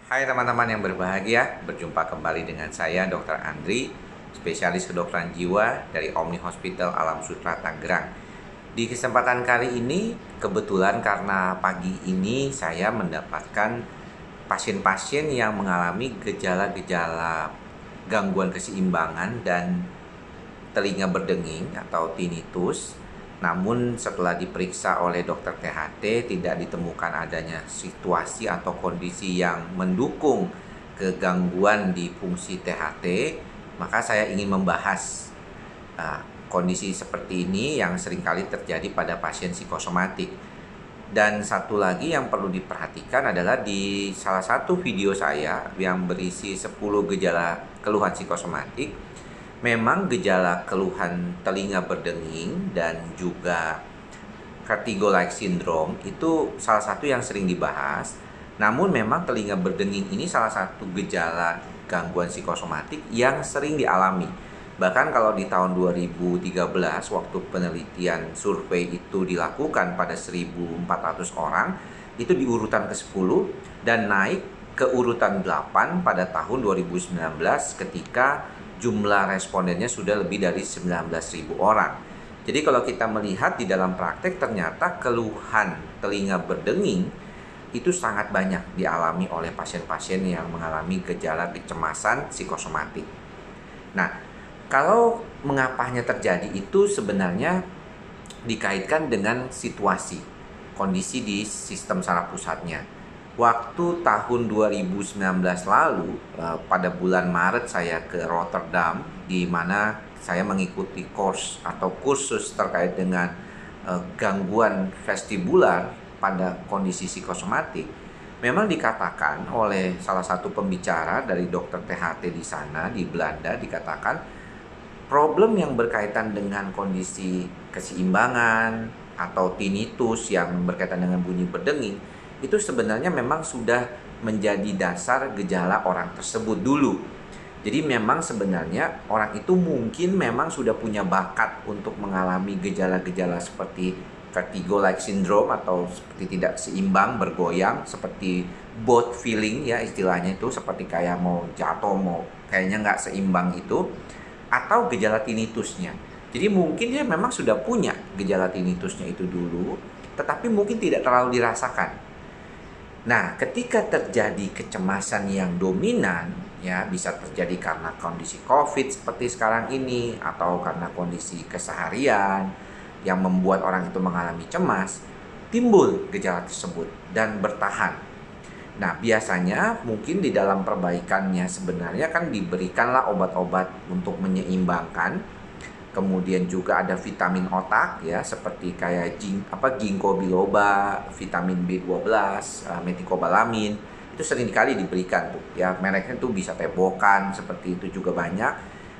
Hai teman-teman yang berbahagia, berjumpa kembali dengan saya Dr. Andri, spesialis kedokteran jiwa dari Omni Hospital Alam Sutera Tangerang. Di kesempatan kali ini, kebetulan karena pagi ini saya mendapatkan pasien-pasien yang mengalami gejala-gejala gangguan keseimbangan dan telinga berdenging atau tinnitus. Namun setelah diperiksa oleh dokter THT tidak ditemukan adanya situasi atau kondisi yang mendukung kegangguan di fungsi THT, maka saya ingin membahas kondisi seperti ini yang seringkali terjadi pada pasien psikosomatik. Dan satu lagi yang perlu diperhatikan adalah di salah satu video saya yang berisi 10 gejala keluhan psikosomatik, memang gejala keluhan telinga berdenging dan juga vertigo-like syndrome itu salah satu yang sering dibahas. Namun memang telinga berdenging ini salah satu gejala gangguan psikosomatik yang sering dialami. Bahkan kalau di tahun 2013 waktu penelitian survei itu dilakukan pada 1.400 orang, itu di urutan ke-10 dan naik ke urutan 8 pada tahun 2019 ketika jumlah respondennya sudah lebih dari 19.000 orang. Jadi kalau kita melihat di dalam praktek, ternyata keluhan telinga berdenging itu sangat banyak dialami oleh pasien-pasien yang mengalami gejala kecemasan psikosomatik. Nah, kalau mengapanya terjadi itu sebenarnya dikaitkan dengan situasi, kondisi di sistem saraf pusatnya. Waktu tahun 2019 lalu, pada bulan Maret saya ke Rotterdam, di mana saya mengikuti kursus terkait dengan gangguan vestibular pada kondisi psikosomatik. Memang dikatakan oleh salah satu pembicara dari dokter THT di sana, di Belanda, dikatakan problem yang berkaitan dengan kondisi keseimbangan atau tinnitus yang berkaitan dengan bunyi berdenging itu sebenarnya memang sudah menjadi dasar gejala orang tersebut dulu. Jadi memang sebenarnya orang itu mungkin memang sudah punya bakat untuk mengalami gejala-gejala seperti vertigo-like syndrome atau seperti tidak seimbang, bergoyang, seperti both feeling ya istilahnya, itu seperti kayak mau jatuh, mau kayaknya nggak seimbang itu, atau gejala tinnitusnya. Jadi mungkin dia memang sudah punya gejala tinnitusnya itu dulu, tetapi mungkin tidak terlalu dirasakan. Nah, ketika terjadi kecemasan yang dominan, ya bisa terjadi karena kondisi COVID seperti sekarang ini, atau karena kondisi keseharian yang membuat orang itu mengalami cemas, timbul gejala tersebut dan bertahan. Nah, biasanya mungkin di dalam perbaikannya sebenarnya kan diberikanlah obat-obat untuk menyeimbangkan. Kemudian juga ada vitamin otak ya, seperti kayak ginkgo biloba, vitamin B12, metikobalamin. Itu sering kali diberikan tuh ya, mereknya tuh bisa Tebokan, seperti itu juga banyak.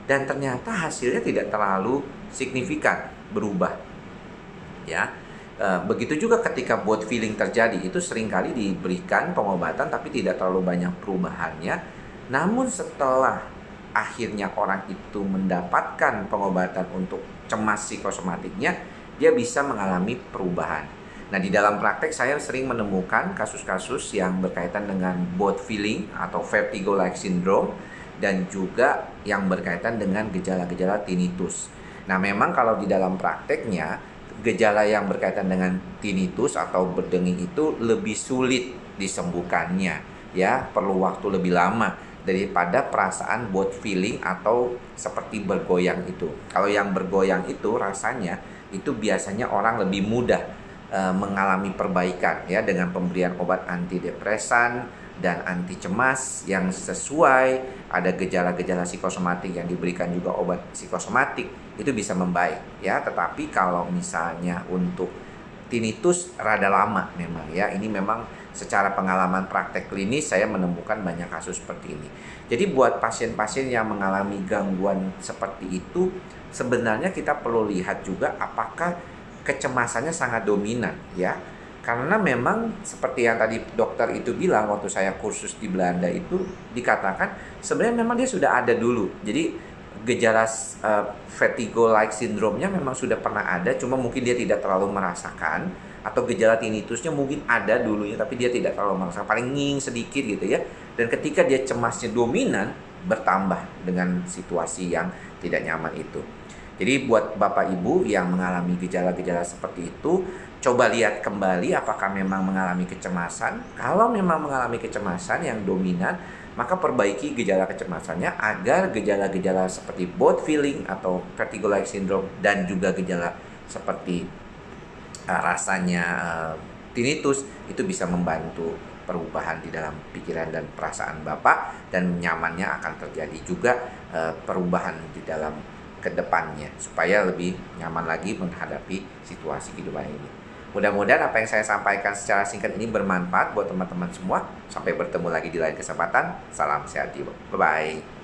Dan ternyata hasilnya tidak terlalu signifikan berubah ya. Begitu juga ketika both feeling terjadi, itu seringkali diberikan pengobatan tapi tidak terlalu banyak perubahannya. Namun setelah akhirnya orang itu mendapatkan pengobatan untuk cemas psikosomatiknya, dia bisa mengalami perubahan. Nah, di dalam praktek saya sering menemukan kasus-kasus yang berkaitan dengan both feeling atau vertigo-like syndrome dan juga yang berkaitan dengan gejala-gejala tinnitus. Nah, memang kalau di dalam prakteknya, gejala yang berkaitan dengan tinnitus atau berdenging itu lebih sulit disembuhkannya, ya, perlu waktu lebih lama daripada perasaan both feeling atau seperti bergoyang itu. Kalau yang bergoyang itu rasanya itu biasanya orang lebih mudah mengalami perbaikan ya, dengan pemberian obat antidepresan dan anti cemas yang sesuai. Ada gejala-gejala psikosomatik yang diberikan juga obat psikosomatik, itu bisa membaik ya. Tetapi kalau misalnya untuk tinnitus rada lama memang ya. Ini memang secara pengalaman praktek klinis saya menemukan banyak kasus seperti ini. Jadi buat pasien-pasien yang mengalami gangguan seperti itu, sebenarnya kita perlu lihat juga apakah kecemasannya sangat dominan ya. Karena memang seperti yang tadi dokter itu bilang waktu saya kursus di Belanda itu, dikatakan sebenarnya memang dia sudah ada dulu. Jadi gejala vertigo-like syndrome-nya memang sudah pernah ada, cuma mungkin dia tidak terlalu merasakan atau gejala tinnitusnya mungkin ada dulunya tapi dia tidak terlalu merasakan, paling nging sedikit gitu ya. Dan ketika dia cemasnya dominan, bertambah dengan situasi yang tidak nyaman itu. Jadi buat Bapak Ibu yang mengalami gejala-gejala seperti itu, coba lihat kembali apakah memang mengalami kecemasan. Kalau memang mengalami kecemasan yang dominan, maka perbaiki gejala kecemasannya agar gejala-gejala seperti both feeling atau vertigo-like syndrome dan juga gejala seperti rasanya tinnitus itu bisa membantu perubahan di dalam pikiran dan perasaan Bapak, dan nyamannya akan terjadi juga perubahan di dalam kedepannya supaya lebih nyaman lagi menghadapi situasi kehidupan ini. Mudah-mudahan apa yang saya sampaikan secara singkat ini bermanfaat buat teman-teman semua. Sampai bertemu lagi di lain kesempatan. Salam sehat jiwa. Bye-bye.